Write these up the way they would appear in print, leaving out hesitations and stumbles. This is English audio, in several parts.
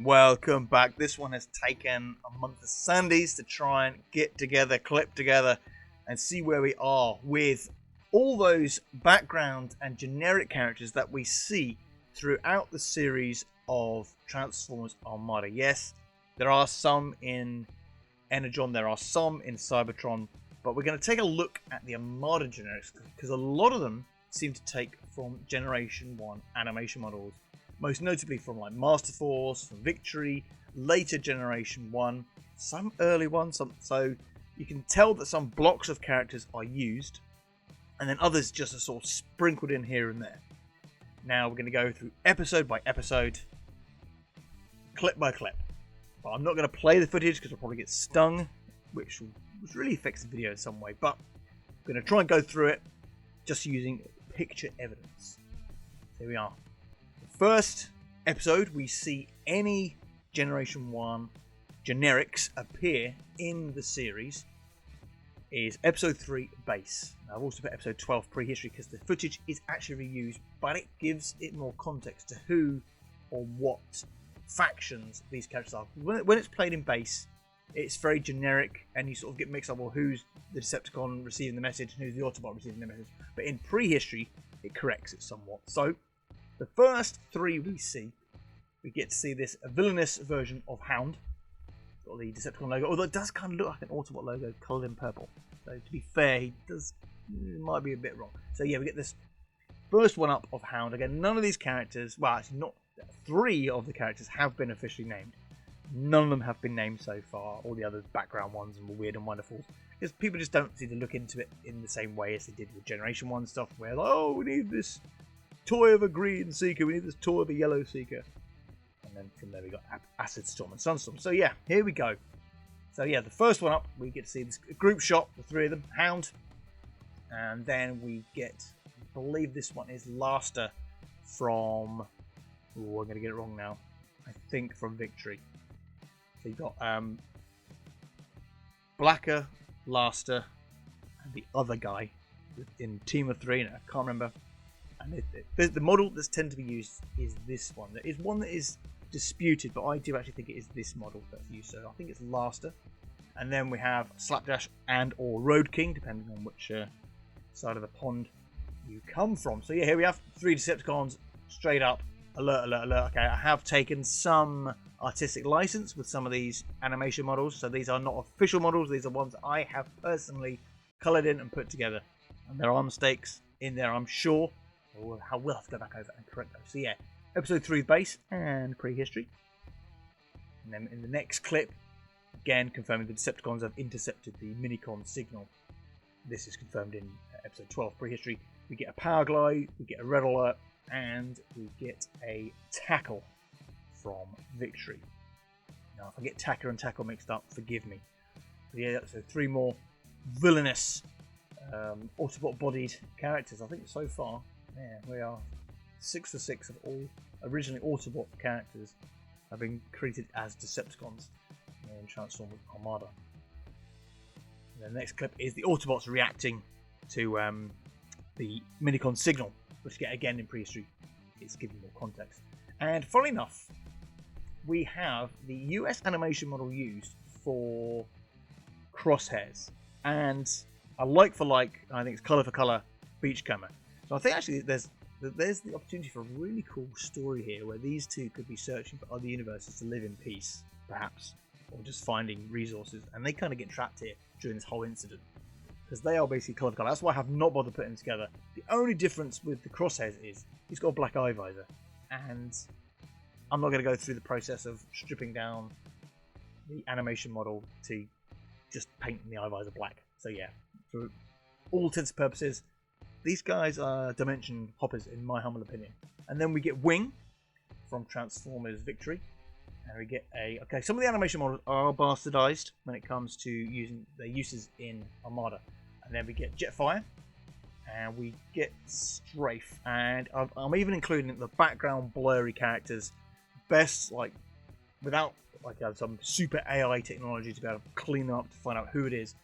Welcome back. This one has taken a month of Sundays to try and get together, clip together, and see where we are with all those background and generic characters that we see throughout the series of Transformers Armada. Yes, there are some in Energon, there are some in Cybertron, but we're going to take a look at the Armada generics because a lot of them seem to take from Generation 1 animation models. Most notably from like Master Force, from Victory, later Generation 1, some early ones. So you can tell that some blocks of characters are used, and then others just are sort of sprinkled in here and there. Now we're going to go through episode by episode, clip by clip. But I'm not going to play the footage because I'll probably get stung, which really affects the video in some way. But I'm going to try and go through it just using picture evidence. Here we are. First episode, we see any Generation 1 generics appear in the series is episode 3 base. Now, I've also put episode 12 prehistory because the footage is actually reused, but it gives it more context to who or what factions these characters are. When it's played in base, it's very generic and you sort of get mixed up, well, who's the Decepticon receiving the message and who's the Autobot receiving the message. But in prehistory, it corrects it somewhat. So the first 3 we see, we get to see this villainous version of Hound. Got the Decepticon logo, although it does kind of look like an Autobot logo coloured in purple. So to be fair, he might be a bit wrong. So yeah, we get this first one up of Hound. Again, none of these characters, well actually not 3 of the characters have been officially named. None of them have been named so far. All the other background ones and Weird and Wonderfuls. Because people just don't seem to look into it in the same way as they did with Generation 1 stuff, where like, oh, we need this toy of a green seeker, we need this toy of a yellow seeker, and then from there we got Acid Storm and Sunstorm. So yeah, here we go. So yeah, the first one up, we get to see this group shot, the 3 of them, Hound, and then we get, I believe this one is Laster from, I'm going to get it wrong now, I think from Victory. So you've got Blacker, Laster, and the other guy in Team of 3, and I can't remember. And the model that's tended to be used is this one. There is one that is disputed, but I do actually think it is this model that's used. So I think it's Laster. And then we have Slapdash and or Road King, depending on which side of the pond you come from. So yeah, here we have 3 Decepticons straight up. Alert, alert, alert. Okay, I have taken some artistic license with some of these animation models. So these are not official models. These are ones I have personally coloured in and put together. And there are mistakes in there, I'm sure. We'll have to go back over and correct those. So yeah, episode 3 base and prehistory. And then in the next clip, again confirming the Decepticons have intercepted the Minicon signal. This is confirmed in episode 12 prehistory. We get a power glide, we get a red alert, and we get a tackle from Victory. Now if I get Tacker and tackle mixed up, forgive me. But yeah, so 3 more villainous Autobot bodied characters. I think so far, yeah, we are 6 for 6 of all originally Autobot characters have been created as Decepticons in Transformers Armada. And the next clip is the Autobots reacting to the Minicon signal, which again in prehistory is giving more context. And funnily enough, we have the US animation model used for Crosshairs, and a like for like, I think it's colour for colour Beachcomber. So I think actually there's the opportunity for a really cool story here where these 2 could be searching for other universes to live in peace, perhaps, or just finding resources, and they kind of get trapped here during this whole incident because they are basically colour for colour. That's why I have not bothered putting them together. The only difference with the Crosshairs is he's got a black eye visor, and I'm not going to go through the process of stripping down the animation model to just painting the eye visor black. So yeah, for all intents and purposes, these guys are dimension hoppers in my humble opinion. And then we get Wing from Transformers Victory. And we get okay, some of the animation models are bastardized when it comes to using their uses in Armada. And then we get Jetfire. And we get Strafe. And I'm even including the background blurry characters. Best, like, without some super AI technology to be able to clean them up to find out who it is.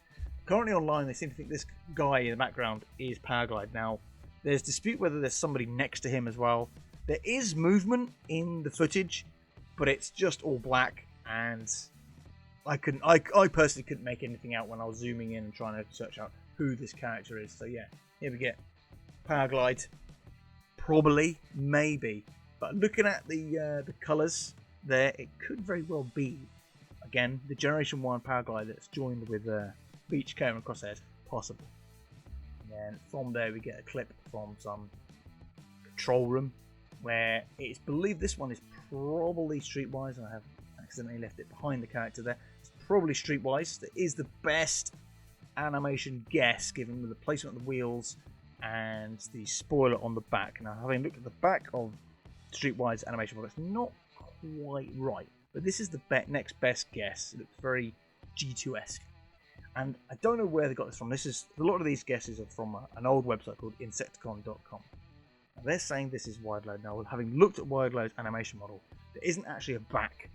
Currently online, they seem to think this guy in the background is Powerglide. Now, there's dispute whether there's somebody next to him as well. There is movement in the footage, but it's just all black, and I personally couldn't make anything out when I was zooming in and trying to search out who this character is. So yeah, here we get Powerglide, probably, maybe, but looking at the colours there, it could very well be again the Generation 1 Powerglide that's joined with Beach Cone and Crosshairs, possible. And then from there we get a clip from some control room where it's believed this one is probably Streetwise. I have accidentally left it behind the character there. It's probably Streetwise. That is the best animation guess, given with the placement of the wheels and the spoiler on the back. Now, having looked at the back of Streetwise animation, well, it's not quite right, but this is the next best guess. It looks very G2-esque, and I don't know where they got this from. A lot of these guesses are from an old website called Insecticon.com. They're saying this is Wide Load. Now, having looked at Wide Load's animation model, there isn't actually a back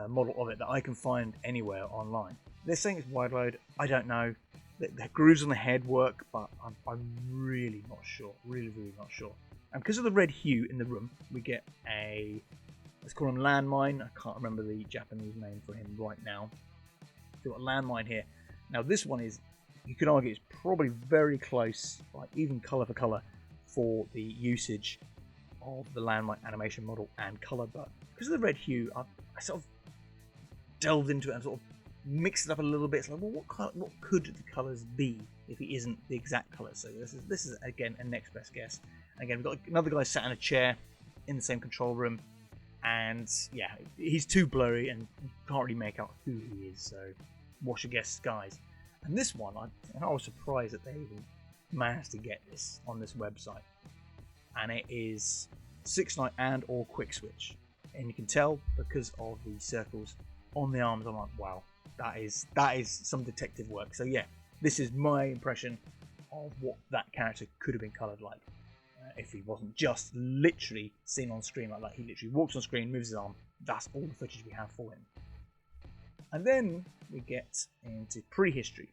model of it that I can find anywhere online. They're saying it's Wide Load. I don't know. The grooves on the head work, but I'm really not sure. Really not sure. And because of the red hue in the room, we get let's call him Landmine. I can't remember the Japanese name for him right now. We've got Landmine here. Now, this one is, you could argue, it's probably very close, like even colour for colour, for the usage of the Landmine animation model and colour, but because of the red hue, I sort of delved into it and sort of mixed it up a little bit. It's like, well, what could the colours be if he isn't the exact colour? So this is again a next best guess. Again, we've got another guy sat in a chair in the same control room, and yeah, he's too blurry and you can't really make out who he is. So what's your guess, guys? And this one, I was surprised that they even managed to get this on this website, and it is 6-Night and or Quick Switch, and you can tell because of the circles on the arms. I'm like, wow, that is some detective work. So yeah, this is my impression of what that character could have been coloured like if he wasn't just literally seen on screen like that. He literally walks on screen, moves his arm. That's all the footage we have for him. And then we get into prehistory.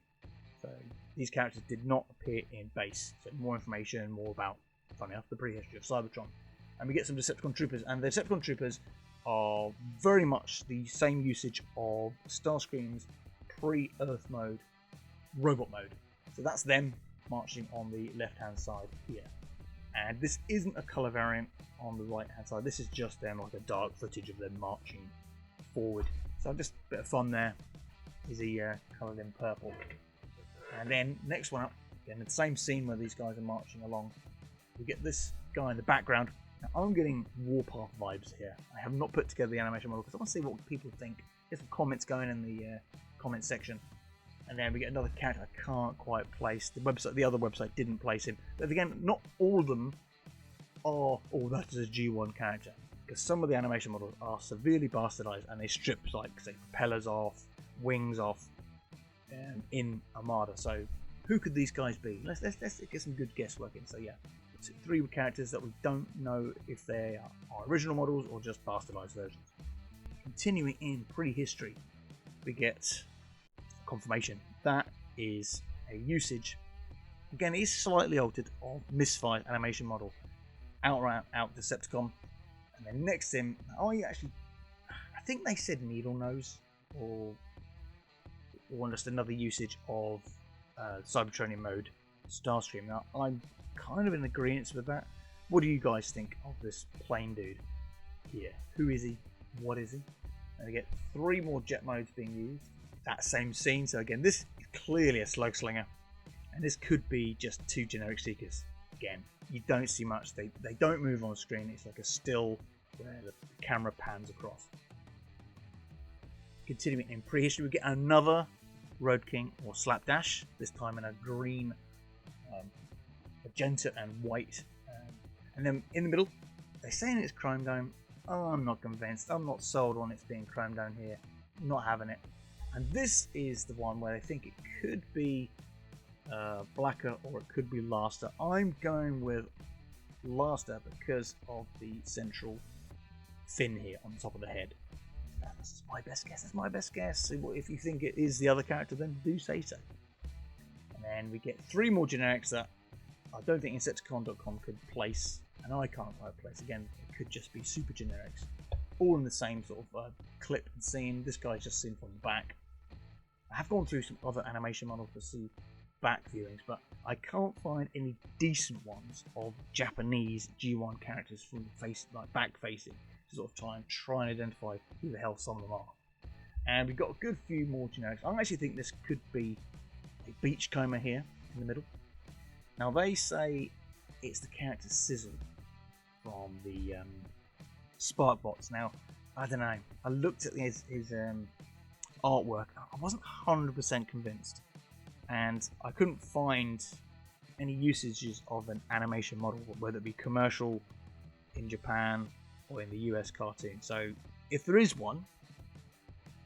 So these characters did not appear in base. So more information, more about, funny enough, the prehistory of Cybertron. And we get some Decepticon Troopers, and the Decepticon Troopers are very much the same usage of Starscream's pre-Earth mode, robot mode. So that's them marching on the left-hand side here. And this isn't a colour variant on the right-hand side. This is just them, like a dark footage of them marching forward. So just a bit of fun there. Is he coloured in purple? And then next one up, again, the same scene where these guys are marching along. We get this guy in the background. Now, I'm getting Warpath vibes here. I have not put together the animation model because I want to see what people think. Get some comments going in the comment section. And then we get another character I can't quite place. The other website didn't place him. But again, not all of them are, oh, that is a G1 character. Because some of the animation models are severely bastardized and they strip, like, say, propellers off, wings off in Armada. So who could these guys be? Let's get some good guesswork in. So yeah, it's 3 characters that we don't know if they are original models or just bastardized versions. Continuing in prehistory, we get confirmation. That is a usage, again, it is slightly altered, of Misfire's animation model. Out Decepticon. And then next to him, I think they said Needle Nose, or just another usage of Cybertronian mode, Starscream. Now, I'm kind of in agreement with that. What do you guys think of this plain dude here? Who is he? What is he? And we get 3 more jet modes being used. That same scene. So again, this is clearly a slug slinger, and this could be just 2 generic seekers. Again, you don't see much. They don't move on screen. It's like a still where the camera pans across. Continuing in prehistory, we get another Road King or Slapdash, this time in a green, magenta and white. And then in the middle, they're saying it's Chrome Dome. Oh, I'm not convinced. I'm not sold on it being Chrome Dome here. I'm not having it. And this is the one where they think it could be Blacker or it could be Laster. I'm going with Laster because of the central fin here on the top of the head. That's my best guess. That's my best guess. If you think it is the other character, then do say so. And then we get 3 more generics that I don't think Insecticon.com could place, and I can't quite place. Again, it could just be super generics. all in the same sort of clip and scene. This guy's just seen from the back. I have gone through some other animation models to see back viewings, but I can't find any decent ones of Japanese G1 characters from the face, like back facing, to sort of try and identify who the hell some of them are. And we've got a good few more generics. I actually think this could be a Beachcomber here in the middle. Now they say it's the character Sizzle from the Sparkbots. Now, I don't know. I looked at his artwork. I wasn't 100% convinced, and I couldn't find any usages of an animation model, whether it be commercial in Japan or in the US cartoon. So, if there is one,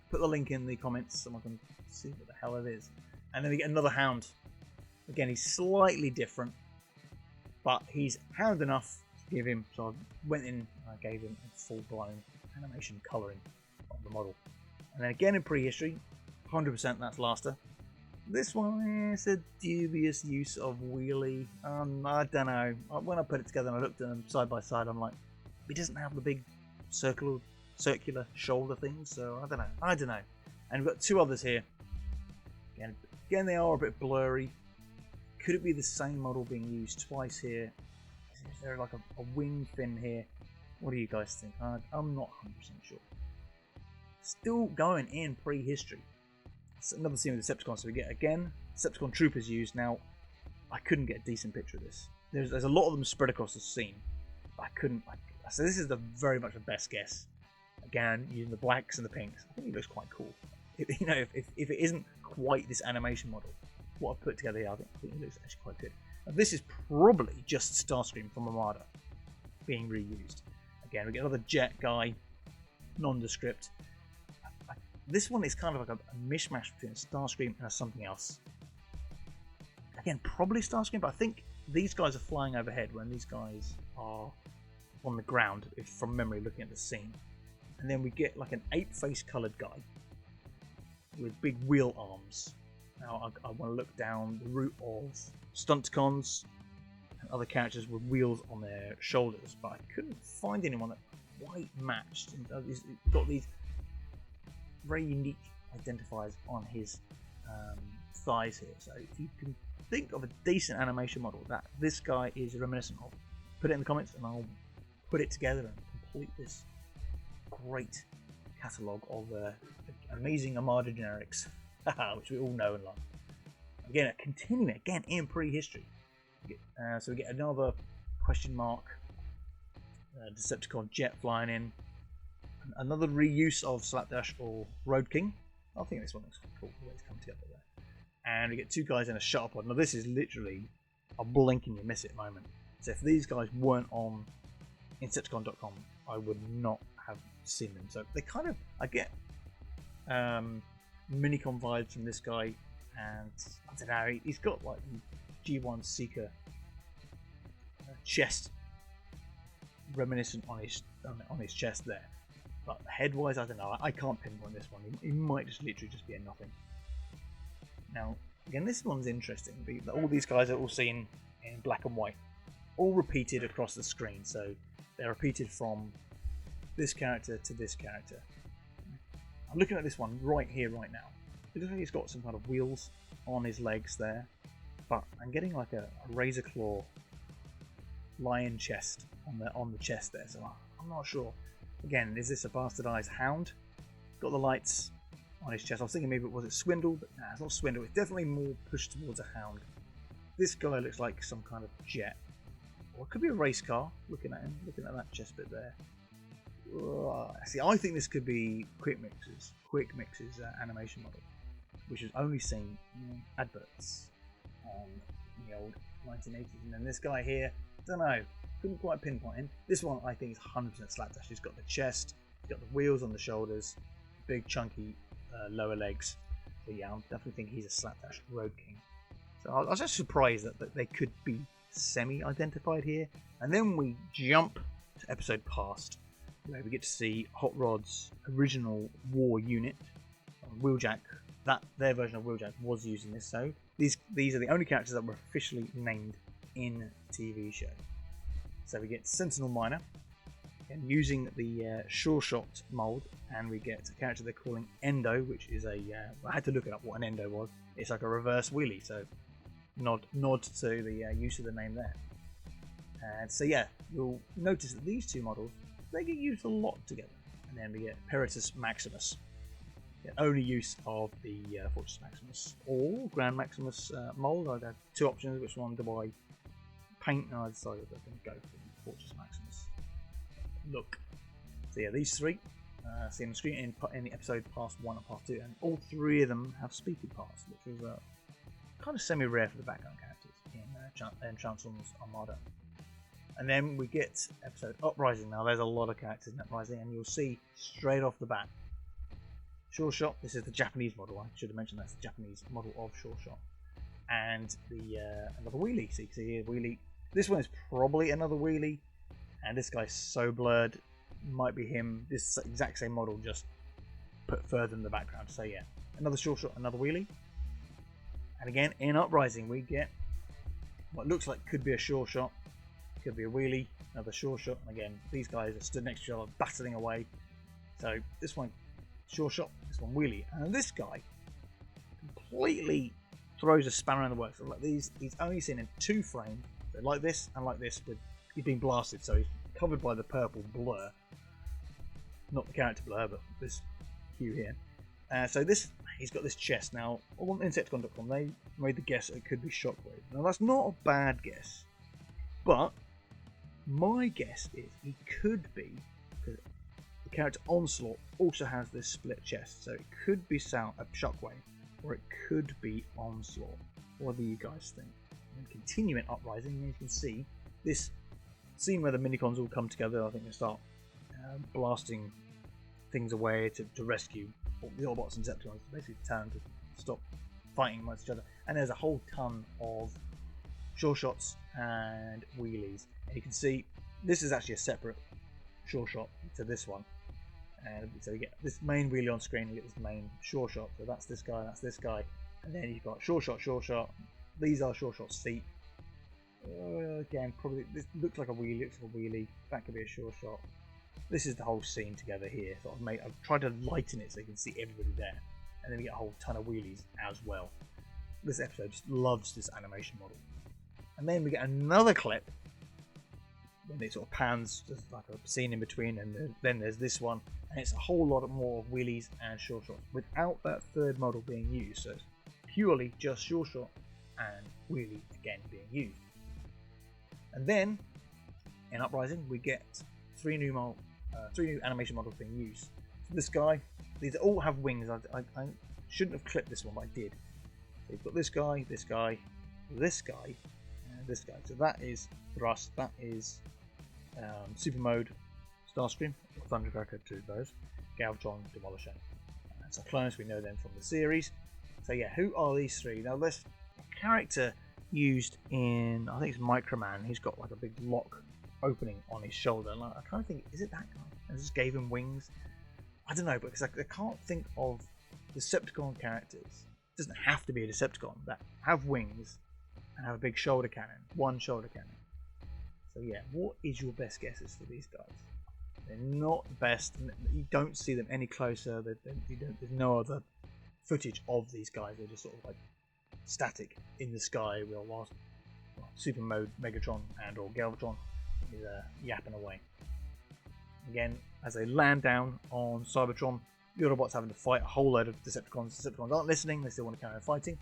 put the link in the comments so I can see what the hell it is. And then we get another Hound. Again, he's slightly different, but he's Hound enough to give him. So I went in and I gave him a full-blown animation colouring of the model. And then again in prehistory, 100% that's Laster. This one is a dubious use of wheelie. I don't know. When I put it together and I looked at them side by side, I'm like, he doesn't have the big circular shoulder thing, so I don't know. And we've got two others here. Again, they are a bit blurry. Could it be the same model being used twice here? Is there like a wing fin here? What do you guys think? I'm not 100% sure. Still going in prehistory. It's another scene with Decepticons. So we get again Decepticon troopers used. Now I couldn't get a decent picture of this. There's a lot of them spread across the scene. I couldn't. So this is very much the best guess. Again, using the blacks and the pinks. I think he looks quite cool. If it isn't quite this animation model, what I've put together here, I think it looks actually quite good. Now, this is probably just Starscream from Armada being reused. Again, we get another jet guy, nondescript. This one is kind of like a mishmash between Starscream and something else. Again, probably Starscream, but I think these guys are flying overhead when these guys are on the ground, if from memory looking at the scene. And then we get like an ape-face coloured guy with big wheel arms. Now I want to look down the route of Stunticons and other characters with wheels on their shoulders, but I couldn't find anyone that quite matched. He's got these very unique identifiers on his thighs here. So if you can think of a decent animation model that this guy is reminiscent of, put it in the comments and I'll put it together and complete this great catalogue of amazing Armada generics, which we all know and love. Again, continuing again in prehistory. So we get another question mark Decepticon jet flying in. Another reuse of Slapdash or Road King. I think this one looks quite cool the way it's come together there. And we get two guys in a shuttle pod. Now this is literally a blink and you miss it moment. So if these guys weren't on Decepticon.com, I would not have seen them. So they kind of, I get Minicon vibes from this guy, and I don't know, he's got like the G1 Seeker chest reminiscent on his chest there. But head-wise, I don't know. I can't pinpoint this one. He might just literally just be a nothing. Now, again, this one's interesting. All these guys are all seen in black and white, all repeated across the screen. So they're repeated from this character to this character. I'm looking at this one right here, right now. It looks like he's got some kind of wheels on his legs there, but I'm getting like a razor claw lion chest on the chest there. So I'm not sure. Again, is this a bastardized Hound? Got the lights on his chest. I was thinking maybe was it Swindle, but nah, it's not Swindle. It's definitely more pushed towards a Hound. This guy looks like some kind of jet, or it could be a race car. Looking at him, looking at that chest bit there. See, I think this could be Quick Mix's animation model, which is only seen in adverts in the old 1980s. And then this guy here, don't know, couldn't quite pinpoint him. This one I think is 100% Slapdash. He's got the chest, he's got the wheels on the shoulders, big chunky lower legs. So yeah, I definitely think he's a Slapdash Road King. So I was just surprised that they could be semi-identified here. And then we jump to episode past, where we get to see Hot Rod's original war unit, Wheeljack. Their version of Wheeljack was using this. So these are the only characters that were officially named in the TV show. So we get Sentinel Miner, And using the Sure Shot mold, and we get a character they're calling Endo, which is a I had to look it up what an Endo was. It's like a reverse wheelie, so nod to the use of the name there. And so yeah, you'll notice that these two models, they get used a lot together. And then we get Peritus Maximus, the only use of the Fortress Maximus or Grand Maximus mold. I had two options. Which one do I paint? And I decided I'm going to go for Fortress Maximus look. So yeah, these three see on the screen in the episode Part 1 and Part 2, and all three of them have speaking parts, which was kind of semi-rare for the background characters in Transformers Armada. And then we get episode Uprising. Now there's a lot of characters in Uprising, and you'll see straight off the bat Sure Shot. This is the Japanese model. I should have mentioned that's the Japanese model of Sure Shot. And the another wheelie. So you can see here wheelie. This one is probably another wheelie, and this guy's so blurred. Might be him. This exact same model, just put further in the background. So yeah, another Sure Shot, another wheelie. And again in Uprising we get what looks like could be a Sure Shot, could be a wheelie, another Sure Shot, and again these guys are stood next to each other battling away. So this one Sure Shot, this one wheelie, and this guy completely throws a spanner in the works. So like he's only seen in two frames, so like this and like this, with he's been blasted, so he's covered by the purple blur, not the character blur, but this hue here. So this, he's got this chest. Now on Insecticon.com they made the guess it could be Shockwave. Now that's not a bad guess, but my guess is he could be, because the character Onslaught also has this split chest, so it could be Shockwave or it could be Onslaught. What do you guys think? And continuing Uprising, you can see this scene where the minicons all come together. I think they start blasting things away to rescue the Autobots and Decepticons, basically turn to stop fighting amongst each other. And there's a whole ton of Sure Shots and wheelies. And you can see this is actually a separate Sure Shot to this one. And so you get this main wheelie on screen, you get this main Sure Shot. So that's this guy, and then you've got Sure Shot. These are Sure Shot's feet. Again, probably this looks like a wheelie. That could be a Sure Shot. This is the whole scene together here. So I've tried to lighten it so you can see everybody there, and then we get a whole ton of wheelies as well. This episode just loves this animation model. And then we get another clip when it sort of pans, just like a scene in between, and then there's this one, and it's a whole lot more of wheelies and Sure Shots without that third model being used. So it's purely just Sure Shot and wheelie again being used. And then in Uprising we get three new animation models being used. So this guy, these all have wings. I shouldn't have clipped this one, but I did. So you've got this guy, this guy, this guy, and this guy. So that is Thrust, that is Super Mode, Starscream, Thundercracker to those, Galvatron, Demolisher. So clones, we know them from the series. So yeah, who are these three? Now there's a character used in, I think it's Microman. He's got like a big lock opening on his shoulder. And I kind of think, is it that guy? And just gave him wings. I don't know, because I can't think of Decepticon characters. It doesn't have to be a Decepticon that have wings and have a big shoulder cannon, one shoulder cannon. So yeah, what is your best guesses for these guys? They're not the best. You don't see them any closer. There's no other footage of these guys. They're just sort of like static in the sky while Super Mode Megatron and or Galvatron is yapping away. Again, as they land down on Cybertron, the Autobots having to fight a whole load of Decepticons. Decepticons aren't listening, they still want to carry on fighting.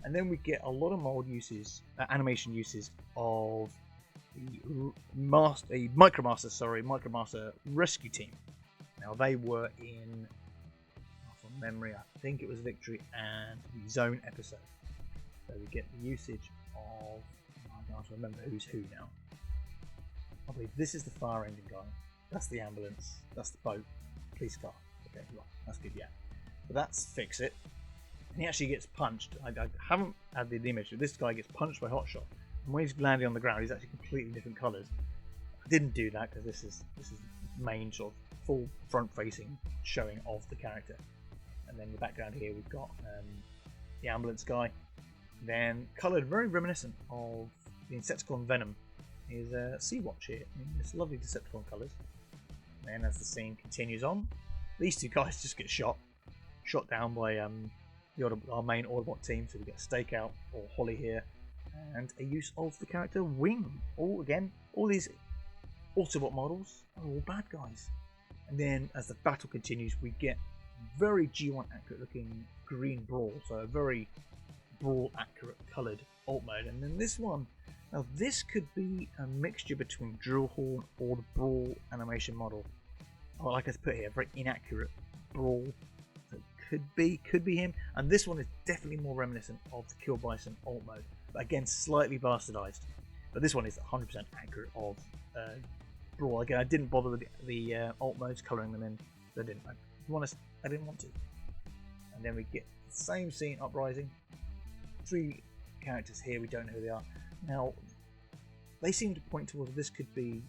And then we get a lot of mold uses, animation uses of the Micromaster rescue team. Now they were in, from memory, I think it was Victory and the Zone episode. So we get the usage of, I can't remember who's who now. I believe this is the fire engine guy, that's the ambulance, that's the boat, police car. Okay, right, that's good, yeah. But that's Fix It. And he actually gets punched. I haven't added the image, but this guy gets punched by Hotshot. And when he's landing on the ground, he's actually completely different colours. I didn't do that because this is main sort of full front-facing showing of the character. And then in the background here we've got the ambulance guy. Then coloured, very reminiscent of the Insecticon Venom, is Sea-Watch here in this lovely Decepticon colours. then as the scene continues on, these two guys just get shot down by our main Autobot team. So we get Stakeout or Holly here, and a use of the character Wing. All these Autobot models are all bad guys. And then as the battle continues, we get very G1 accurate looking green Brawl, so a very Brawl accurate coloured alt mode. And then this one, now this could be a mixture between Drillhorn or the Brawl animation model. Or like I put here, very inaccurate Brawl. So it could be him. And this one is definitely more reminiscent of the Kill Bison alt mode, but again slightly bastardized. But this one is 100% accurate of Brawl. Again, I didn't bother with the alt modes colouring them in. So I didn't. To be honest, I didn't want to. And then we get the same scene, Uprising. 3 characters here, we don't know who they are. Now, they seem to point towards this could be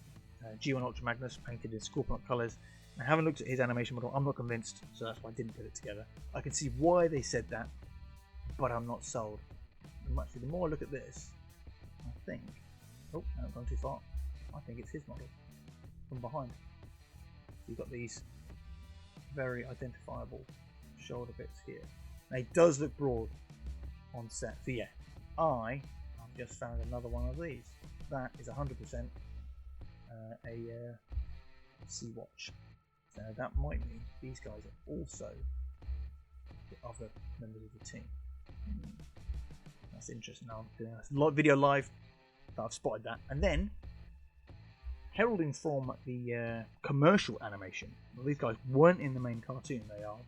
G1 Ultra Magnus painted in Scorpion colours. I haven't looked at his animation model, I'm not convinced, so that's why I didn't put it together. I can see why they said that, but I'm not sold. And actually, the more I look at this, I think... Oh, no, I've gone too far. I think it's his model from behind. So you've got these very identifiable shoulder bits here. Now, he does look broad on set. So yeah, I've just found another one of these. That is 100% a Sea-Watch. So that might mean these guys are also the other members of the team. That's interesting. Now I'm doing a video live that I've spotted that. And then, heralding from the commercial animation. Well, these guys weren't in the main cartoon. They are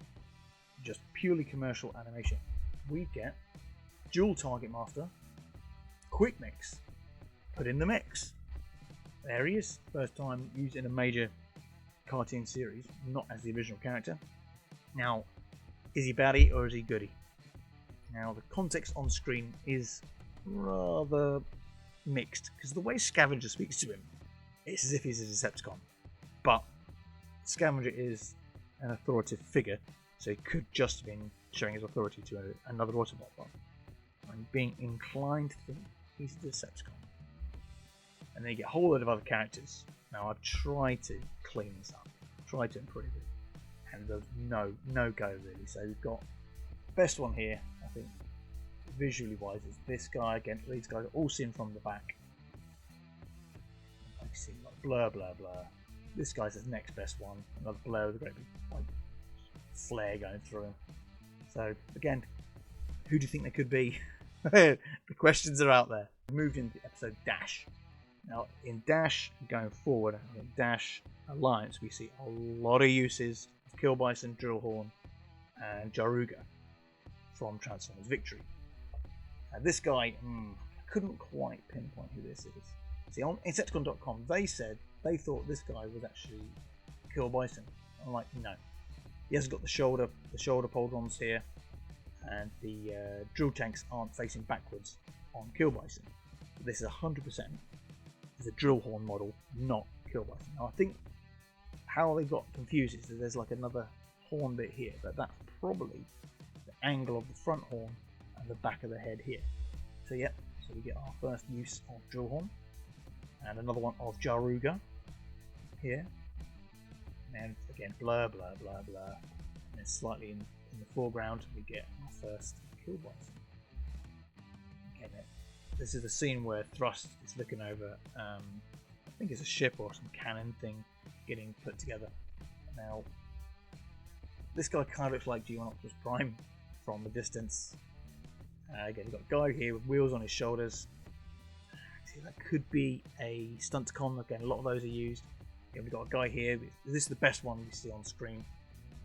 just purely commercial animation. We get Dual Target Master, Quick Mix, put in the mix. There he is, first time used in a major cartoon series, not as the original character. Now, is he baddie or is he goodie? Now, the context on screen is rather mixed, because the way Scavenger speaks to him, it's as if he's a Decepticon. But Scavenger is an authoritative figure, so he could just have been showing his authority to another Autobot. But I'm being inclined to think he's a Decepticon. And then you get a whole load of other characters. Now I've tried to clean this up, tried to improve it, and there's no go really. So we've got the best one here, I think, visually wise, is this guy. Again, these guys are all seen from the back. I see like blur. This guy's the next best one. Another blur with a great big like, flare going through him. So again, who do you think they could be? The questions are out there. We moved into episode Dash. Now in Dash, going forward, in Dash Alliance, we see a lot of uses of Kill Bison, Drillhorn, and Jaruga from Transformers Victory. This guy, I couldn't quite pinpoint who this is. See, on Insecticon.com, they said they thought this guy was actually Kill Bison. I'm like, no. He hasn't got the shoulder pauldrons here, and the drill tanks aren't facing backwards on Kill Bison. This is 100% is a Drillhorn model, not Kill Bison. Now, I think how they got confused is that there's like another horn bit here, but that's probably the angle of the front horn and the back of the head here. So yeah, so we get our first use of Drillhorn, and another one of Jaruga here. And again, blur. And then slightly in the foreground, we get our first Kill Bison. Okay, this is the scene where Thrust is looking over, I think it's a ship or some cannon thing getting put together. Now, this guy kind of looks like G1 Optimus Prime from a distance. Again, you've got a guy here with wheels on his shoulders. See, that could be a Stunticon. Again, a lot of those are used. Again, we've got a guy here. This is the best one we see on screen.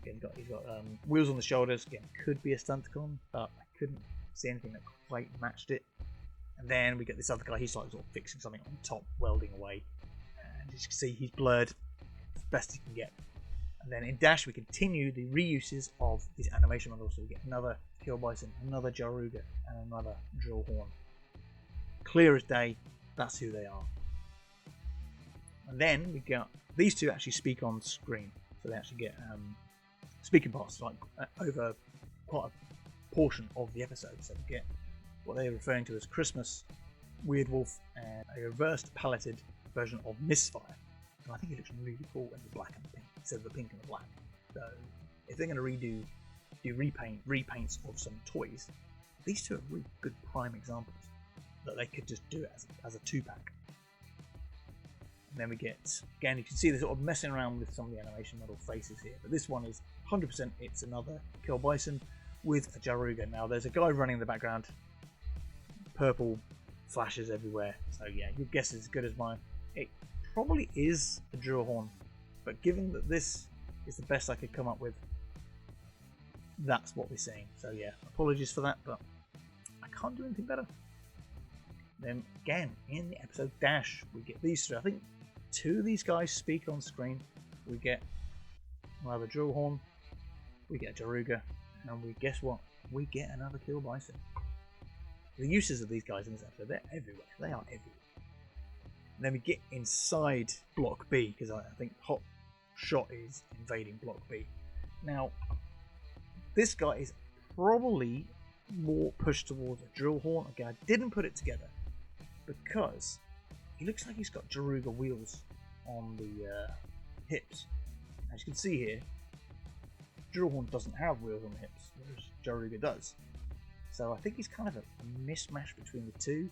Again, he's got wheels on the shoulders. Again, could be a Stunticon, but I couldn't see anything that quite matched it. And then we get this other guy. He's like sort of fixing something on top, welding away. And as you can see, he's blurred as best he can get. And then in Dash, we continue the reuses of these animation models. So we get another Kill Bison, another Jaruga, and another Drillhorn. Clear as day, that's who they are. And then we got these two actually speak on screen, so they actually get speaking parts like over quite a portion of the episode. So we get what they're referring to as Christmas, Weird Wolf, and a reversed paletted version of Misfire. And I think it looks really cool in the black and the pink instead of the pink and the black. So if they're going to do repaints of some toys, these two are really good prime examples that they could just do it as a 2-pack. And then we get, again, you can see they're sort of messing around with some of the animation model faces here, but this one is 100%, it's another Kill Bison with a Jaruga. Now there's a guy running in the background, purple flashes everywhere, so yeah, your guess is as good as mine. It probably is a drill horn, but given that this is the best I could come up with, that's what we're seeing. So yeah, apologies for that, but I can't do anything better. Then again, in the episode dash, we get these three. I think 2 of these guys speak on screen. We get another drill horn, we get a Jaruga, and we guess what? We get another Kill Bison. The uses of these guys in this episode, they're everywhere. They are everywhere. And then we get inside Block B, because I think Hot Shot is invading Block B. Now, this guy is probably more pushed towards a drill horn. Again, I didn't put it together because he looks like he's got Jaruga wheels on the hips. As you can see here, drill horn doesn't have wheels on the hips, whereas Jaruga does. So I think he's kind of a mismatch between the two.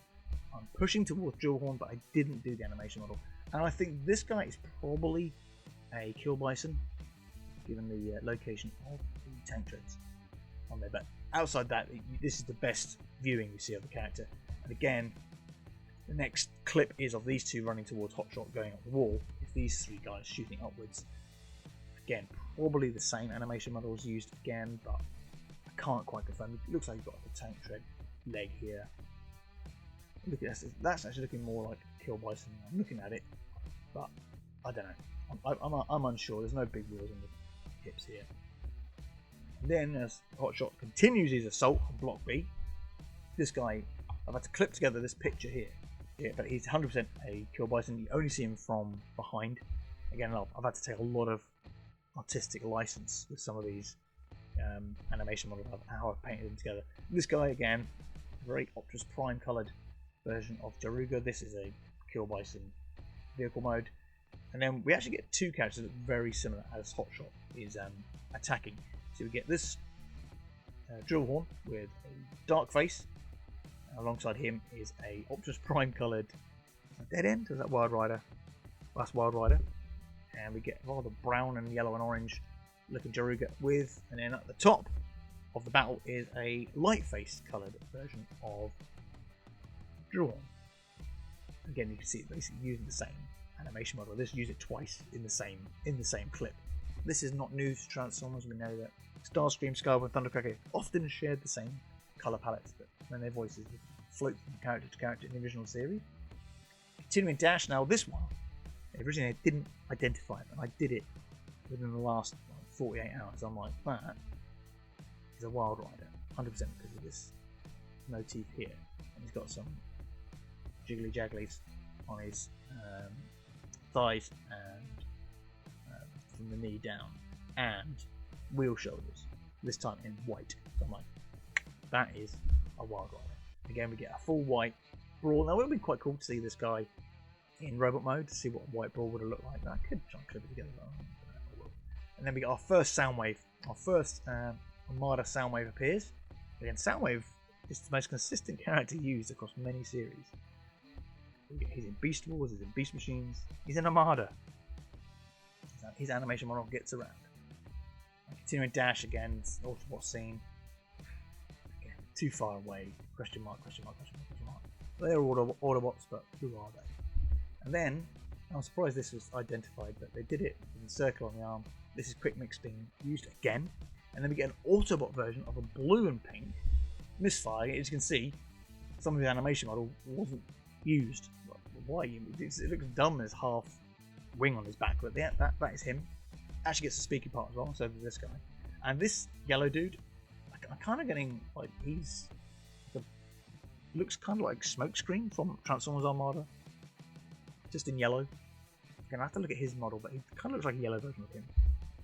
I'm pushing towards drill horn, but I didn't do the animation model. And I think this guy is probably a Kill Bison, given the location of the tank treads on there. But outside that, this is the best viewing you see of the character. And again, the next clip is of these two running towards Hotshot going up the wall. It's these 3 guys shooting upwards. Again, probably the same animation models used again, but I can't quite confirm. It looks like you've got a tank tread leg here. Look at this. That's actually looking more like Kill Bison. I'm looking at it, but I don't know. I'm unsure. There's no big wheels on the hips here. And then as Hotshot continues his assault on Block B, this guy, I've had to clip together this picture here. Yeah, but he's 100% a Kill Bison. You only see him from behind. Again, I've had to take a lot of artistic license with some of these animation models of how I've painted them together. This guy, again, very Optimus Prime coloured version of Jaruga. This is a Kill Bison vehicle mode. And then we actually get 2 characters that look very similar as Hotshot is attacking. So we get this drill horn with a dark face. Alongside him is a Optimus Prime coloured Dead End. Is that Wild Rider? That's Wild Rider. And we get rather brown and yellow and orange looking Jaruga with, and then at the top of the battle is a light face coloured version of Drill Horn. Again, you can see it basically using the same animation model. This use it twice in the same clip. This is not new to Transformers. We know that Starscream, Skywarp, and Thundercracker often shared the same colour palettes, but when their voices float from character to character in the original series. Continuing Dash, now this one, originally I didn't identify it, and I did it within the last 48 hours. I'm like, that is a Wild Rider, 100% because of this motif here. And he's got some jiggly jagglies on his thighs and from the knee down, and wheel shoulders, this time in white. So I'm like, that is a Wild Rider. Again, we get a full white Brawl. Now it would be quite cool to see this guy in robot mode to see what a white Brawl would have looked like. I could try and clip it together, but I will. And then we get our first Soundwave. Our first Armada Soundwave appears. Again, Soundwave is the most consistent character used across many series. He's in Beast Wars, he's in Beast Machines, he's in Armada. His animation model gets around. Continuing Dash again, it's an Autobot scene. Again, too far away. Question mark, question mark, question mark, question mark. They're Autobots, but who are they? And then, I'm surprised this was identified, but they did it with a circle on the arm. This is Quick Mix being used again. And then we get an Autobot version of a blue and pink misfire. As you can see, some of the animation model wasn't used. Why? It looks dumb as half wing on his back, but that is him. Actually gets the speaking part as well, so does this guy. And this yellow dude, I'm kind of getting like looks kind of like Smokescreen from Transformers Armada, just in yellow. Again, I have to look at his model, but he kind of looks like a yellow version of him.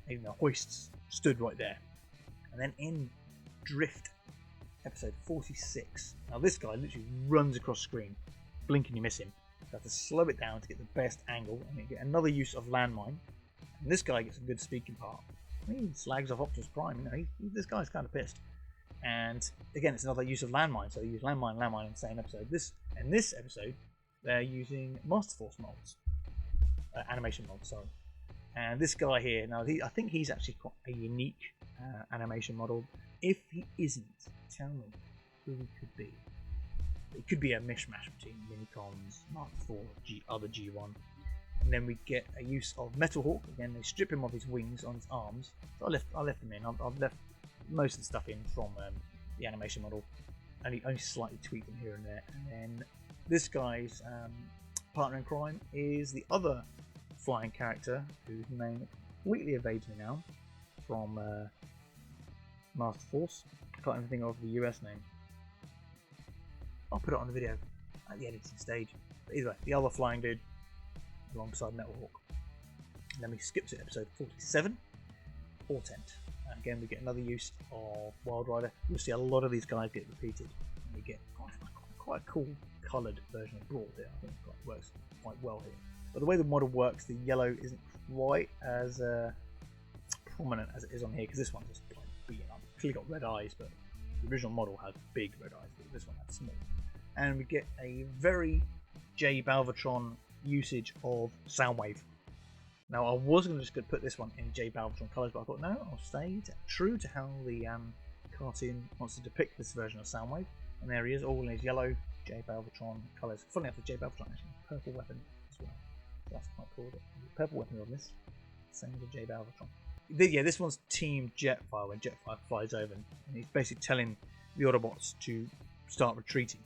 Even the hoists stood right there. And then in Drift, episode 46. Now this guy literally runs across screen, blink and you miss him. So I have to slow it down to get the best angle, and you get another use of landmine. And this guy gets a good speaking part. He slags off Optimus Prime, you know, this guy's kind of pissed. And again, it's another use of landmine, so they use landmine in the same episode. In this episode, they're using Master Force molds, animation molds, sorry. And this guy here, now I think he's actually quite a unique animation model. If he isn't, tell me who he could be. It could be a mishmash between Minicons, Mark IV, other G1. And then we get a use of Metal Hawk. Again, they strip him of his wings on his arms. So I left them in. I've left most of the stuff in from the animation model. Only slightly tweak them here and there. And then this guy's partner in crime is the other flying character whose name completely evades me now from Master Force. I can't even think of the US name. I'll put it on the video at the editing stage. But either way, the other flying dude alongside Metal Hawk. And then we skip to episode 47, Portent. And again, we get another use of Wild Rider. You'll see a lot of these guys get repeated. And we get quite a cool coloured version of Brawl here. I think it works quite well here. But the way the model works, the yellow isn't quite as prominent as it is on here, because this one just like beaten up. It's clearly got red eyes, but the original model had big red eyes, but this one had small. And we get a very J Balvatron usage of Soundwave. Now, I was going to just put this one in J Balvatron colours, but I thought, no, I'll stay true to how the cartoon wants to depict this version of Soundwave. And there he is, all in his yellow J Balvatron colours. Funny enough, the J Balvatron actually has a purple weapon as well. So that's quite cool. The purple weapon on this, same as the J Balvatron. Yeah, this one's Team Jetfire, when Jetfire flies over, and he's basically telling the Autobots to start retreating.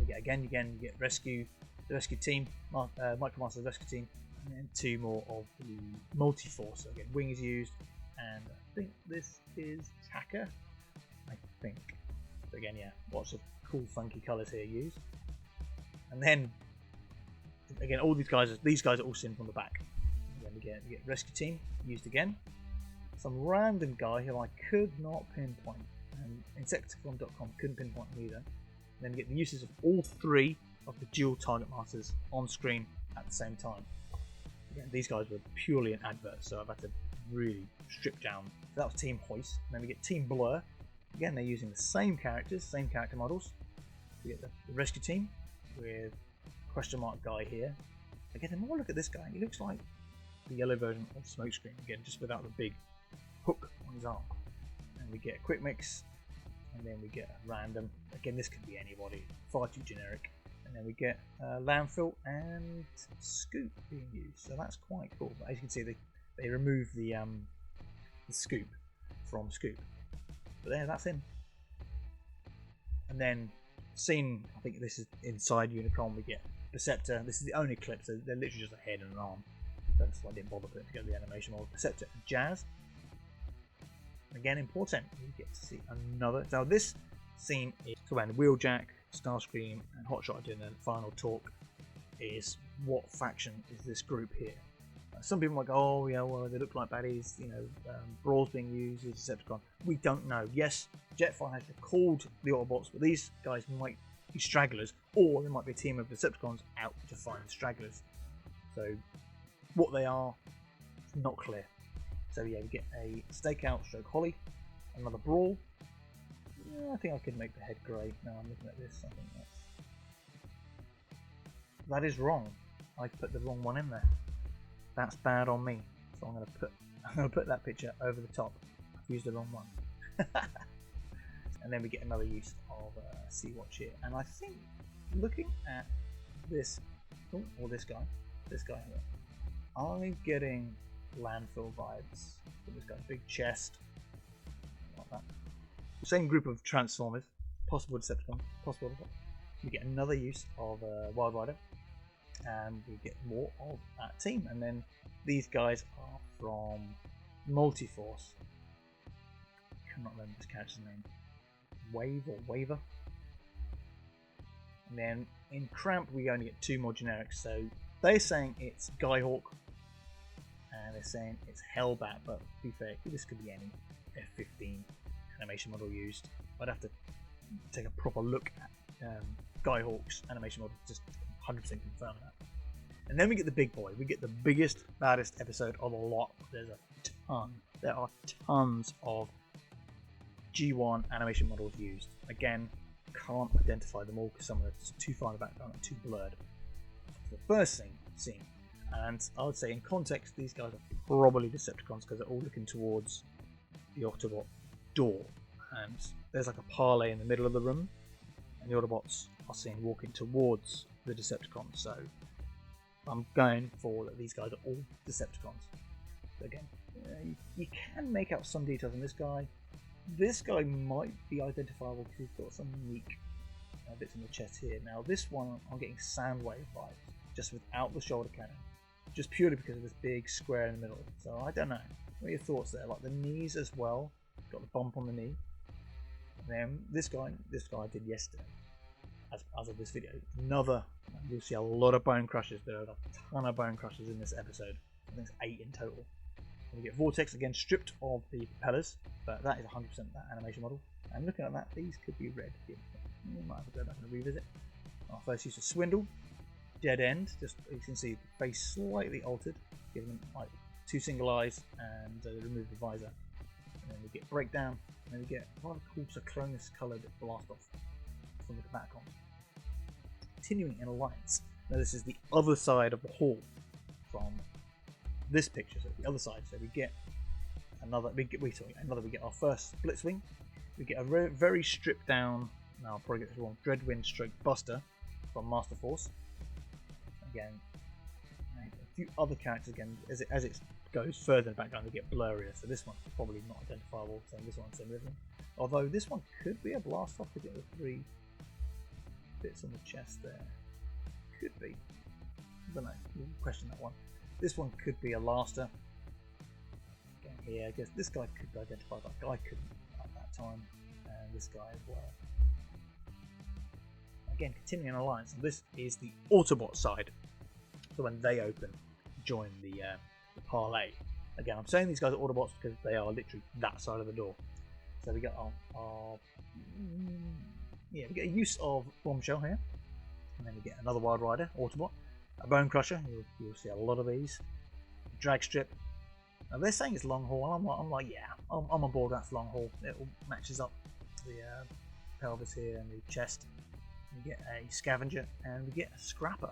You get rescue, the rescue team, Micromaster's rescue team, and then two more of the Multi-Force. So again, Wing is used, and I think this is Taka. I think. But again, yeah, lots of cool, funky colours here used. And then, again, all these guys are all seen from the back. Again, we get rescue team used again. Some random guy who I could not pinpoint, and Insecticon.com couldn't pinpoint him either. And then we get the uses of all three of the dual target masters on screen at the same time. Again, these guys were purely an advert, so I've had to really strip down. So that was Team Hoist. And then we get Team Blur. Again, they're using the same characters, same character models. We get the rescue team with question mark guy here. Again, the more I look at this guy, he looks like the yellow version of Smokescreen, again, just without the big hook on his arm. And we get a quick mix, and then we get a random. Again, this could be anybody, far too generic. And then we get landfill and scoop being used, so that's quite cool. But as you can see, they remove the scoop from scoop. But there, that's in. And then, scene, I think this is inside Unicron, we get Deceptor. This is the only clip, so they're literally just a head and an arm. That's why I didn't bother putting together the animation model. Deceptor and Jazz. Again, important, you get to see another. Now, this scene is around Wheeljack, Starscream, and Hotshot are doing their final talk. Is what faction is this group here? Some people might go, oh yeah, well they look like baddies, you know, Brawl's being used as Decepticon. We don't know. Yes, Jetfire has called the Autobots, but these guys might be stragglers, or there might be a team of Decepticons out to find stragglers. So what they are, not clear. So yeah, we get a Stakeout stroke Holly, another Brawl. Yeah, I think I could make the head grey. Now I'm looking at this, I think that is wrong. I put the wrong one in there. That's bad on me. So I'm gonna put that picture over the top. I've used the wrong one. And then we get another use of Sea-Watch here. And I think looking at this, or this guy here, I'm getting landfill vibes. So this guy's big chest, like that. Same group of Transformers, possible Decepticons, possible Autobots. We get another use of Wild Rider, and we get more of that team. And then these guys are from Multi-Force. I cannot remember this character's name. Wave or Waver. And then in Cramp we only get two more generics. So they're saying it's Skyhawk, and they're saying it's Hellbat. But to be fair, this could be any F-15 animation model used. I'd have to take a proper look at Skyhawk's animation model just to 100% confirm that. And then we get the big boy. We get the biggest, baddest episode of a lot. There's a ton. There are tons of G1 animation models used. Again, can't identify them all because some of them are too far in the background and too blurred. The first scene, and I would say in context, these guys are probably Decepticons because they're all looking towards the Autobot door. And there's like a parlay in the middle of the room, and the Autobots are seen walking towards the Decepticons. So I'm going for that these guys are all Decepticons. But again, you can make out some details on this guy. This guy might be identifiable because he's got some unique bits on the chest here. Now this one I'm getting Soundwave vibes, just without the shoulder cannon, just purely because of this big square in the middle. So I don't know. What are your thoughts there? Like the knees as well. Got the bump on the knee. And then this guy I did yesterday. As of this video, you'll see a lot of bone crushers. There are a ton of bone crushers in this episode. I think it's 8 in total. And we get Vortex again, stripped of the propellers, but that is 100% that animation model. And looking at that, these could be red. We might have to go back and revisit. Our first use of Swindle, Dead End. Just you can see the face slightly altered, giving them like 2 single eyes, and remove the visor. And then we get Breakdown, and then we get rather cool Cyclonus coloured blast off from the Combaticons. Continuing in Alliance. Now this is the other side of the hall from this picture, so the other side. So we get we get our first Blitzwing. We get a very stripped down. Now I'll probably get this wrong. Dreadwind stroke Buster from Master Force. Again, a few other characters again as it goes further in the background, they get blurrier. So this one's probably not identifiable. So this one's same with them. Although this one could be a blast off to get the 3 bits on the chest there. Could be. I don't know. We'll question that one. This one could be a Laster. Again here, I guess this guy could be identified. That guy couldn't at that time. And this guy as well. Again, continuing Alliance. And this is the Autobot side. So when they open, join the parlay. Again, I'm saying these guys are Autobots because they are literally that side of the door. So we got we get a use of Bombshell here, and then we get another Wild Rider, Autobot, a Bone Crusher. You'll see a lot of these. Drag Strip. Now they're saying it's long haul. I'm like, yeah, I'm on board. That's long haul. It all matches up the pelvis here and the chest. We get a Scavenger and we get a Scrapper.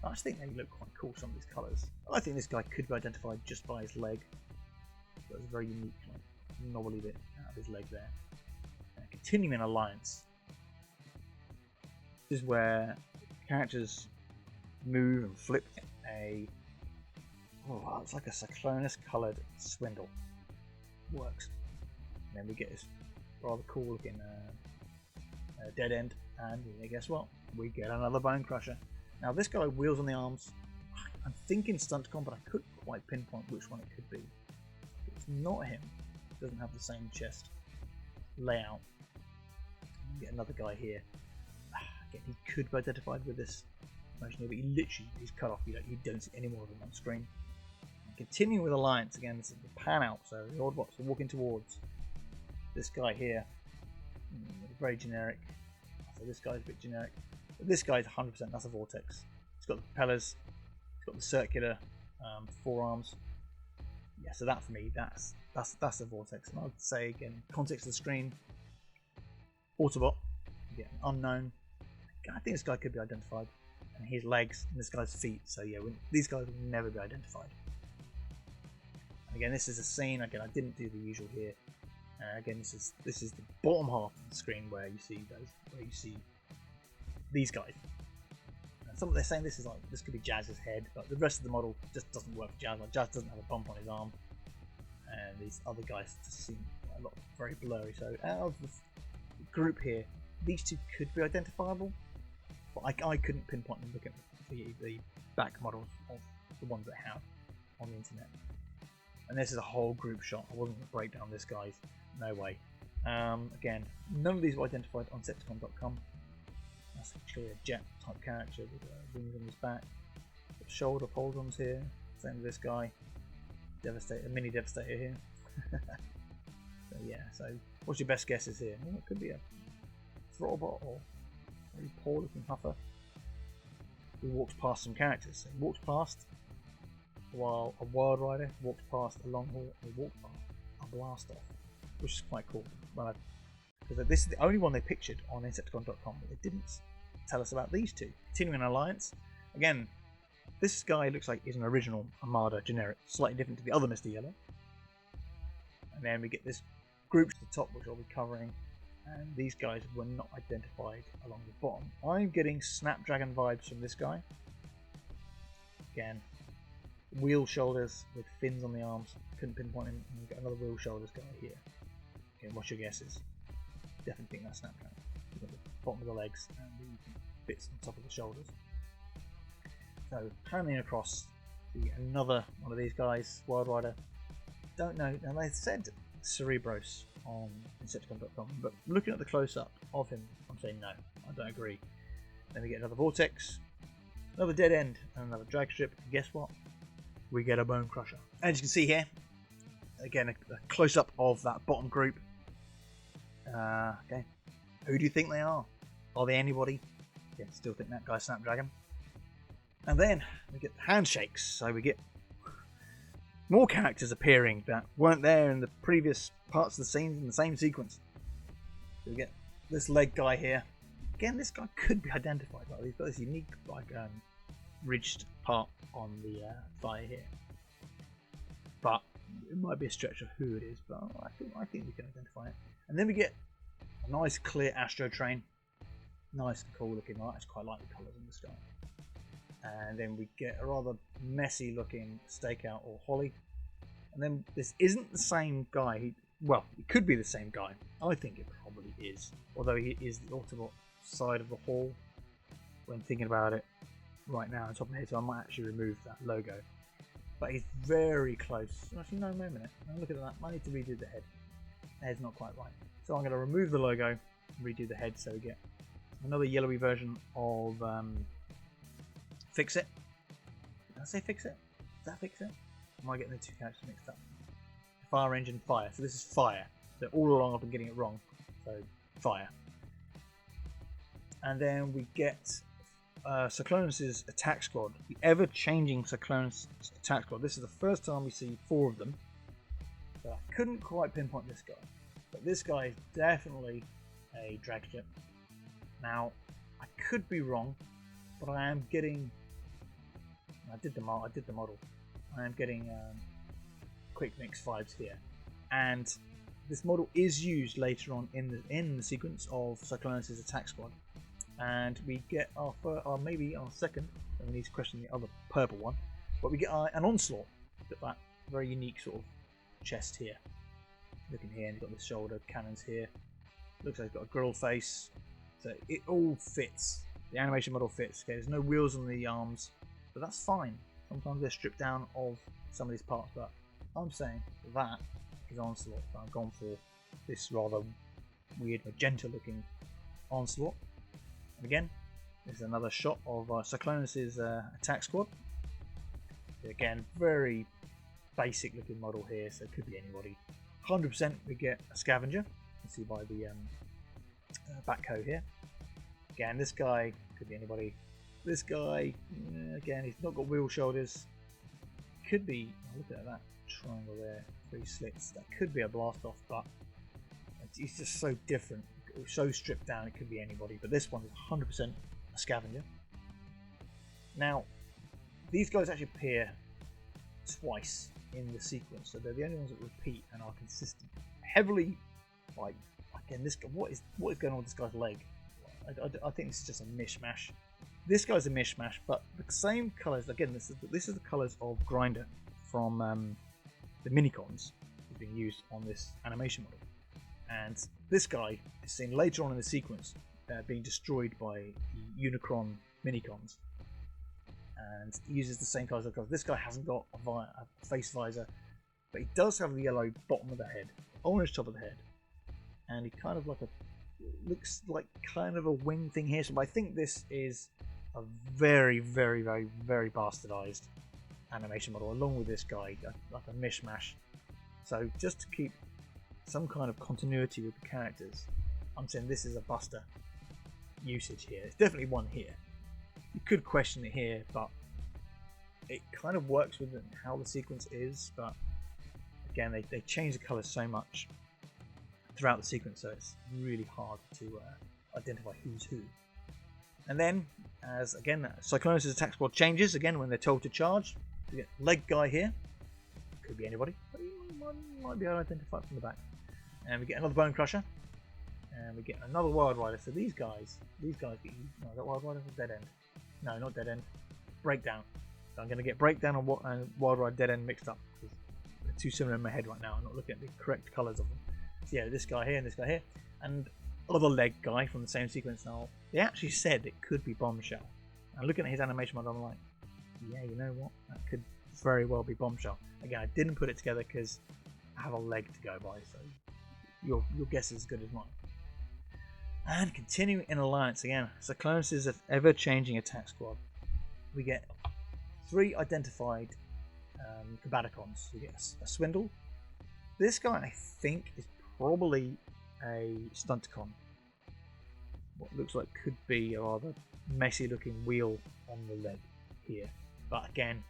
I just think they look quite cool. Some of these colours. I think this guy could be identified just by his leg. That's a very unique, knobbly bit out of his leg there. Continuing Alliance. This is where characters move and flip it's like a Cyclonus coloured Swindle. Works. And then we get this rather cool looking Dead End, and guess what? We get another Bone Crusher. Now this guy wheels on the arms. I'm thinking Stunticon, but I couldn't quite pinpoint which one it could be. It's not him. It doesn't have the same chest layout. We get another guy here. Again, he could be identified with this motion here, but he's cut off. You don't see any more of him on screen. And continuing with Alliance, again, this is the pan out, so the Autobots are walking towards this guy here. Very generic. So this guy's a bit generic. But this guy's 100%, that's a Vortex. He's got the propellers, he's got the circular forearms. Yeah, so that for me, that's a Vortex. And I'd say, again, context of the screen, Autobot, you get an unknown. I think this guy could be identified, and his legs and this guy's feet. So yeah, these guys will never be identified. And again, this is a scene. Again, I didn't do the usual here. Again, this is the bottom half of the screen where you see these guys. And they're saying this could be Jazz's head, but the rest of the model just doesn't work for Jazz. Like Jazz doesn't have a bump on his arm, and these other guys just seem a lot very blurry. So out of the group here, these two could be identifiable. I couldn't pinpoint them looking at the back models of the ones that I have on the internet. And this is a whole group shot. I wasn't going to break down this guy's. No way. Again, none of these were identified on Decepticon.com. That's actually a jet type character with wings on his back. Got shoulder pauldrons here. Same with this guy. Devastator, mini Devastator here. So yeah, so what's your best guesses here? Well, it could be a Throttlebot or very poor looking Huffer. we walked past some characters. So he walked past while a Wild Rider walked past a Longhorn, and he walked past a Blast Off, which is quite cool. Because this is the only one they pictured on Insecticon.com, but they didn't tell us about these two. Continuing Alliance. Again, this guy looks like he's an original Armada generic, slightly different to the other Mr. Yellow. And then we get this group at the top, which I'll be covering. And these guys were not identified along the bottom. I'm getting Snapdragon vibes from this guy. Again, wheel shoulders with fins on the arms. Couldn't pinpoint him. And we've got another wheel shoulders guy here. Okay, what's your guesses? Definitely think that's Snapdragon. You've got the bottom of the legs and the bits on top of the shoulders. So, panning across, we get another one of these guys, Wild Rider. Don't know. Now, they said Cerebros on Decepti-Clips.com, but looking at the close-up of him, I'm saying no, I don't agree. Then we get another Vortex, another Dead End, and another Drag Strip. And guess what? We get a Bone Crusher. As you can see here, again, a close-up of that bottom group. Okay, who do you think they are? Are they anybody? Yeah, still think that guy's Snapdragon. And then we get the handshakes, so we get more characters appearing that weren't there in the previous parts of the scenes in the same sequence. So we get this leg guy here. Again, this guy could be identified. Like, he's got this unique, ridged part on the thigh here. But it might be a stretch of who it is. But I think we can identify it. And then we get a nice clear Astro Train. Nice and cool looking. I actually quite like the colours in this guy. And then we get a rather messy looking Stakeout or Holly. And then this isn't the same guy. Well, it could be the same guy. I think it probably is. Although he is the Autobot side of the hall when thinking about it right now on top of my head. So I might actually remove that logo. But he's very close. Actually, no, wait a minute. Now look at that. I need to redo the head. The head's not quite right. So I'm going to remove the logo and redo the head so we get another yellowy version of Fix It. Did I say Fix It? Is that Fix It? Am I getting the two characters mixed up? Fire Engine Fire. So this is Fire. So all along I've been getting it wrong. So Fire. And then we get Cyclonus' attack squad. The ever-changing Cyclonus attack squad. This is the first time we see 4 of them. So I couldn't quite pinpoint this guy. But this guy is definitely a drag ship. Now, I could be wrong, but I am getting... I did the model. I am getting quick mix vibes here, and this model is used later on in the sequence of Cyclonus' attack squad, and we get maybe our second. And we need to question the other purple one, but we get an Onslaught. That very unique sort of chest here. Looking here, and you've got the shoulder cannons here. Looks like he's got a grill face, so it all fits. The animation model fits. Okay, there's no wheels on the arms. But that's fine. Sometimes they're stripped down of some of these parts, but I'm saying that is Onslaught. So I've gone for this rather weird magenta looking Onslaught. And again, this is another shot of Cyclonus' attack squad. Again, very basic looking model here, so it could be anybody. 100% we get a scavenger. You can see by the backhoe here. Again, this guy could be anybody. This guy, again, he's not got wheel shoulders. Could be, look at that triangle there, 3 slits. That could be a Blast Off, but he's just so different, so stripped down. It could be anybody, but this one is 100% a scavenger. Now, these guys actually appear twice in the sequence, so they're the only ones that repeat and are consistent. Heavily, like, again, this guy, what is going on with this guy's leg? I think this is just a mishmash. This guy's a mishmash, but the same colours. Again, this is the colours of Grinder from the Minicons being used on this animation model. And this guy is seen later on in the sequence being destroyed by the Unicron Minicons, and he uses the same colours of colours. This guy hasn't got a face visor, but he does have the yellow bottom of the head, orange top of the head, and he kind of looks like kind of a wing thing here. So I think this is a very, very, very, very bastardized animation model, along with this guy, like a mishmash. So just to keep some kind of continuity with the characters, I'm saying this is a Buster usage here. It's definitely one here. You could question it here, but it kind of works with how the sequence is. But again, they change the colours so much throughout the sequence, so it's really hard to identify who's who. And then, as again, Cyclonus' attack squad changes again when they're told to charge. We get leg guy here. Could be anybody, but you might be able to identify from the back. And we get another Bone Crusher. And we get another Wild Rider. So these guys get used. No, that Wild Rider was Dead End. No, not Dead End. Breakdown. So I'm going to get Breakdown and Wild Rider Dead End mixed up, because they're too similar in my head right now. I'm not looking at the correct colours of them. So yeah, this guy here and this guy here. And other leg guy from the same sequence. Now, they actually said it could be Bombshell. And looking at his animation model, I'm like, yeah, you know what? That could very well be Bombshell. Again, I didn't put it together because I have a leg to go by, so your guess is as good as mine. And continuing in Alliance again, Cyclonus' ever-changing attack squad. We get 3 identified Combaticons. We get a Swindle. This guy, I think, is probably a Stunticon. What looks like could be a rather messy-looking wheel on the leg here. But again,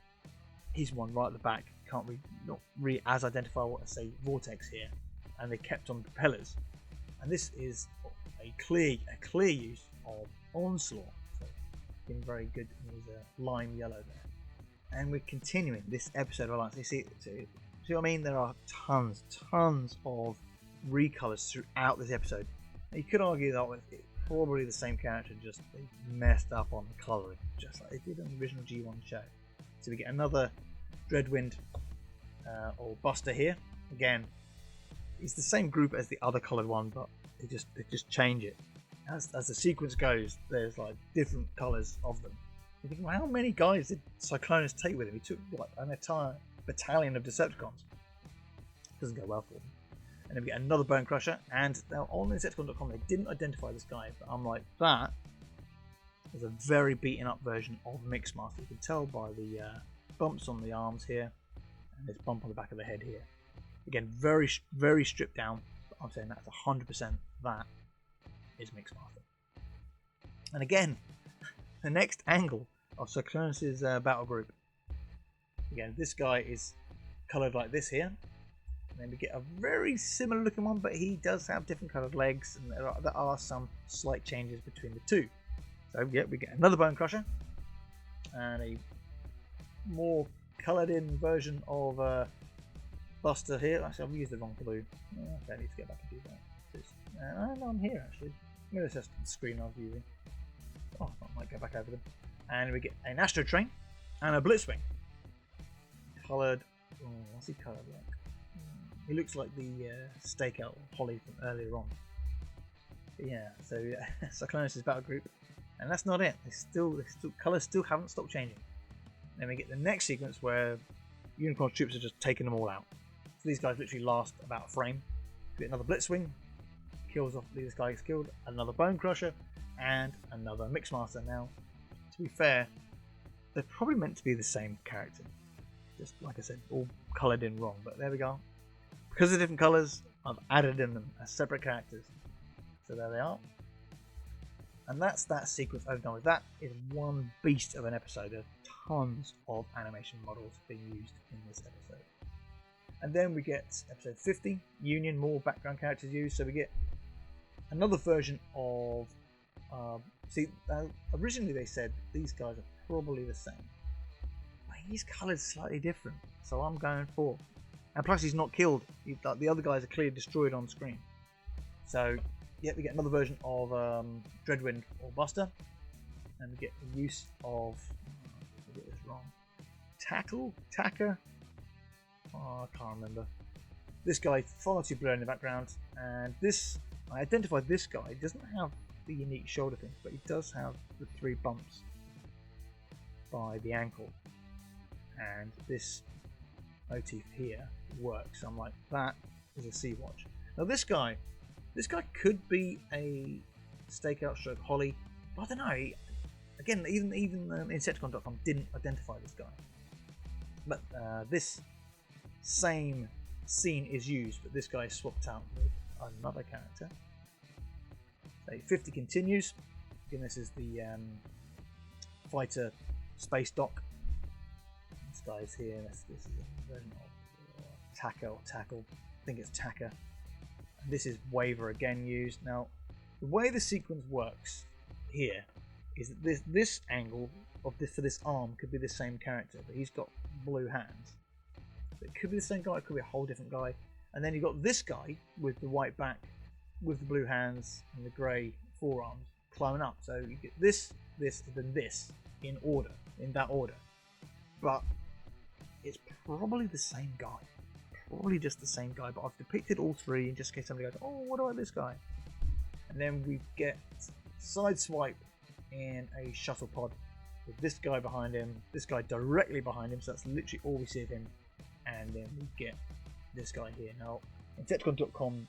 he's one right at the back. Not really as identify what I say Vortex here, and they kept on propellers. And this is a clear use of Onslaught. So being very good in his lime yellow there. And we're continuing this episode of Alliance. You see what I mean? There are tons of recolors throughout this episode. Now, you could argue that it's probably the same character, just they messed up on the colouring, just like they did on the original G1 show. So we get another Dreadwind or Buster here. Again, it's the same group as the other coloured one, but they just change it. As the sequence goes, there's like different colours of them. You think, well, how many guys did Cyclonus take with him? He took like an entire battalion of Decepticons. Doesn't go well for them. And then we get another Bone Crusher, and now on Decepticon.com they didn't identify this guy, but I'm like, that is a very beaten up version of Mixmaster. You can tell by the bumps on the arms here, and this bump on the back of the head here. Again, very stripped down, but I'm saying that's 100% that is Mixmaster. And again, the next angle of Cyclonus' battle group. Again, this guy is coloured like this here. And then we get a very similar looking one, but he does have different coloured legs, and there are some slight changes between the two. So yeah, we get another Bone Crusher, and a more coloured in version of Buster here. Actually, I've used the wrong blue. Okay, I need to get back and do that. No, I'm here actually. Maybe it's just the screen I was using. Oh, I might go back over them. And we get an Astro Train and a Blitzwing. Coloured. Oh, what's he coloured like? He looks like the stakeout Holly from earlier on. But yeah, so Cyclonus' battle group, and that's not it. Colours still haven't stopped changing. Then we get the next sequence where Unicron's troops are just taking them all out. So these guys literally last about a frame. We get another Blitzwing, kills off this guy gets killed, another Bone Crusher, and another Mixmaster. Now, to be fair, they're probably meant to be the same character. Just like I said, all coloured in wrong. But there we go. Because of different colours, I've added in them as separate characters. So there they are. And that's that sequence over done with. That is one beast of an episode. There are tons of animation models being used in this episode. And then we get episode 50, Union, more background characters used. So we get another version of... originally they said these guys are probably the same. But he's coloured slightly different. So I'm going for... And plus he's not killed. The other guys are clearly destroyed on screen. So, yeah, we get another version of Dreadwind or Buster. And we get the use of... I get this wrong. Tacker? Oh, I can't remember. This guy, far too blurry in the background. And this... I identified this guy. He doesn't have the unique shoulder thing, but he does have the 3 bumps by the ankle. And this motif here works. I'm like, that is a Sea-Watch. Now this guy could be a stakeout stroke Holly, but I don't know. Again, even Decepti-Clips didn't identify this guy. But this same scene is used, but this guy is swapped out with another character. So 50 continues. Again, this is the fighter space dock. This guy's here. This is a version of Taka or Tackle. I think it's Taka. And this is Waver again used. Now, the way the sequence works here is that this angle of this for this arm could be the same character, but he's got blue hands. It could be the same guy. It could be a whole different guy. And then you've got this guy with the white back, with the blue hands and the grey forearms climbing up. So you get this, and then this in order, in that order. But it's probably the same guy. Probably just the same guy, but I've depicted all three in just in case somebody goes, oh, what about this guy? And then we get Sideswipe in a shuttle pod with this guy behind him, this guy directly behind him, so that's literally all we see of him. And then we get this guy here. Now, Decepti-Clips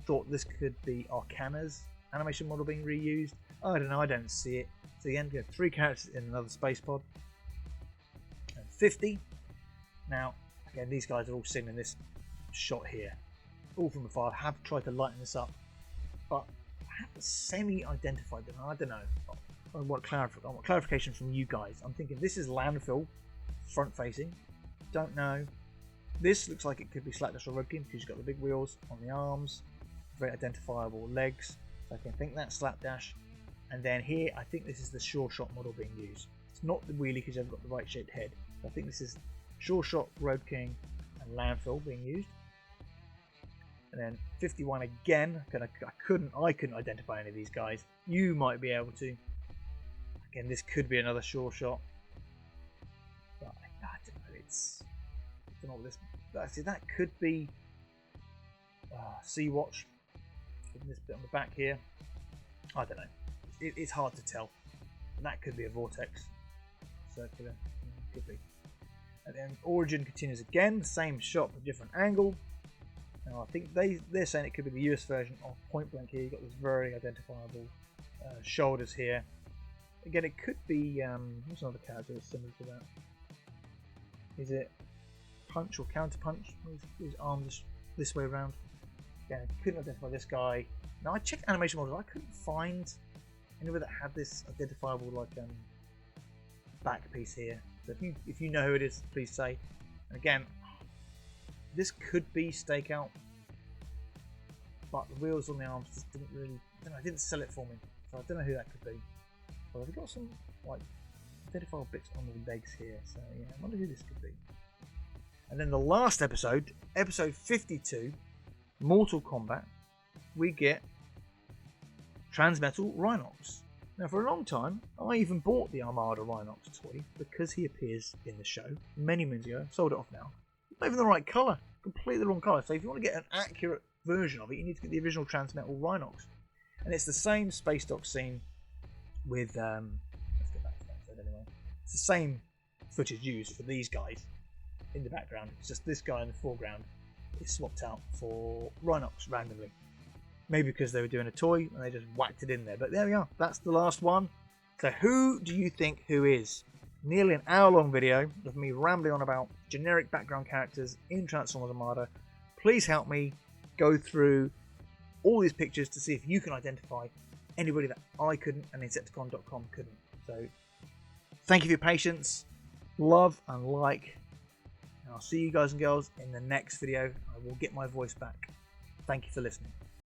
thought this could be Arcana's animation model being reused. I don't know, I don't see it. So again, we have 3 characters in another space pod. And 50. Now, again, these guys are all seen in this shot here. All from afar. I have tried to lighten this up, but I have semi-identified them. I don't know. I want clarification from you guys. I'm thinking this is landfill, front-facing. Don't know. This looks like it could be Slapdash or Roadkin because you've got the big wheels on the arms, very identifiable legs. So I can think that's Slapdash. And then here, I think this is the Sure Shot model being used. It's not the wheelie because you haven't got the right shaped head. So I think this is Sure Shot, Road King, and Landfill being used. And then 51 again. I couldn't identify any of these guys. You might be able to. Again, this could be another Sure Shot. But I don't know. I don't know what this. Actually, that could be Sea-Watch. This bit on the back here. I don't know. It's hard to tell. And that could be a Vortex. Circular. Could be. And then Origin continues again. Same shot, but different angle. Now I think they're saying it could be the US version of Point Blank here. You've got this very identifiable shoulders here. Again, it could be. What's another character that's similar to that? Is it Punch or Counter Punch? His arms this way around. Again, I couldn't identify this guy. Now I checked animation models. I couldn't find anywhere that had this identifiable back piece here. So if you know who it is, please say. And again, this could be Stakeout, but the wheels on the arms just didn't really. I didn't sell it for me, so I don't know who that could be. But I've got some identifiable bits on the legs here, so yeah, I wonder who this could be. And then the last episode, episode 52, Mortal Kombat, we get Transmetal Rhinox. Now, for a long time, I even bought the Armada Rhinox toy because he appears in the show many moons ago. Sold it off now. Not even the right colour, completely the wrong colour. So if you want to get an accurate version of it, you need to get the original Transmetal Rhinox. And it's the same space dock scene with let's get back to that episode anyway. It's the same footage used for these guys in the background. It's just this guy in the foreground is swapped out for Rhinox randomly. Maybe because they were doing a toy and they just whacked it in there. But there we are. That's the last one. So who do you think who is? Nearly an hour-long video of me rambling on about generic background characters in Transformers Armada. Please help me go through all these pictures to see if you can identify anybody that I couldn't and Decepticon.com couldn't. So thank you for your patience, love and like. And I'll see you guys and girls in the next video. I will get my voice back. Thank you for listening.